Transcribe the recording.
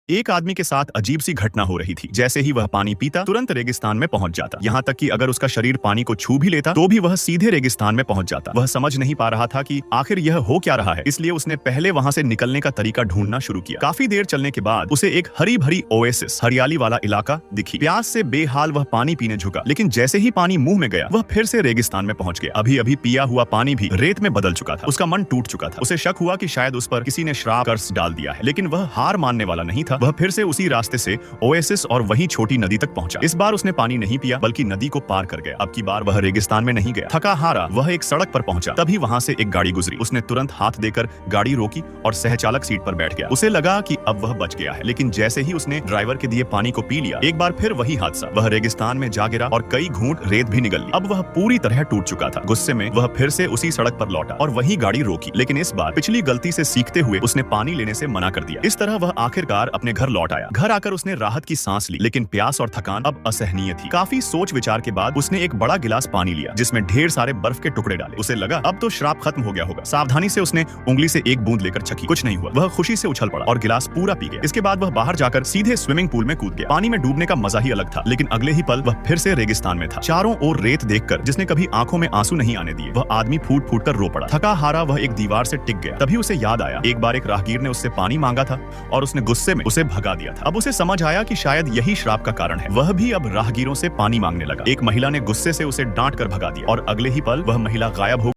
एक आदमी के साथ अजीब सी घटना हो रही थी। जैसे ही वह पानी पीता तुरंत रेगिस्तान में पहुंच जाता। यहाँ तक कि अगर उसका शरीर पानी को छू भी लेता तो भी वह सीधे रेगिस्तान में पहुंच जाता। वह समझ नहीं पा रहा था कि आखिर यह हो क्या रहा है, इसलिए उसने पहले वहां से निकलने का तरीका ढूंढना शुरू किया। काफी देर चलने के बाद उसे एक हरी भरी ओएसिस, हरियाली वाला इलाका दिखी। प्यास से बेहाल वह पानी पीने झुका, लेकिन जैसे ही पानी मुंह में गया वह फिर से रेगिस्तान में पहुंच गया। अभी अभी पिया हुआ पानी भी रेत में बदल चुका था। उसका मन टूट चुका था। उसे शक हुआ कि शायद उस पर किसी ने श्राप कर्स डाल दिया है, लेकिन वह हार मानने वाला नहीं था। वह फिर से उसी रास्ते से ओएसिस और वही छोटी नदी तक पहुंचा। इस बार उसने पानी नहीं पिया बल्कि नदी को पार कर गया। अब की बार वह रेगिस्तान में नहीं गया। थका हारा वह एक सड़क पर पहुंचा। तभी वहां से एक गाड़ी गुजरी। उसने तुरंत हाथ देकर गाड़ी रोकी और सहचालक सीट पर बैठ गया। उसे लगा कि अब वह बच गया है, लेकिन जैसे ही उसने ड्राइवर के दिए पानी को पी लिया, एक बार फिर वही हादसा। वह रेगिस्तान में जा गिरा और कई घूंट रेत भी निगल ली। अब वह पूरी तरह टूट चुका था। गुस्से में वह फिर से उसी सड़क पर लौटा और वही गाड़ी रोकी, लेकिन इस बार पिछली गलती से सीखते हुए उसने पानी लेने से मना कर दिया। इस तरह वह आखिरकार अपने घर लौट आया। घर आकर उसने राहत की सांस ली, लेकिन प्यास और थकान अब असहनीय थी। काफी सोच विचार के बाद उसने एक बड़ा गिलास पानी लिया जिसमें ढेर सारे बर्फ के टुकड़े डाले। उसे लगा अब तो श्राप खत्म हो गया होगा। सावधानी से उसने उंगली से एक बूंद लेकर चखी। कुछ नहीं हुआ। वह खुशी से उछल पड़ा और गिलास पूरा पी गया। इसके बाद वह बाहर जाकर सीधे स्विमिंग पूल में कूद गया। पानी में डूबने का मजा ही अलग था, लेकिन अगले ही पल वह फिर से रेगिस्तान में था। चारों ओर रेत देखकर जिसने कभी आंखों में आंसू नहीं आने दिए, वह आदमी फूट फूट कर रो पड़ा। थका हारा वह एक दीवार से टिक गया। तभी उसे याद आया, एक बार एक राहगीर ने उससे पानी मांगा था और उसने गुस्से में उसे भगा दिया था। अब उसे समझ आया कि शायद यही श्राप का कारण है। वह भी अब राहगीरों से पानी मांगने लगा। एक महिला ने गुस्से से उसे डांट कर भगा दिया और अगले ही पल वह महिला गायब हो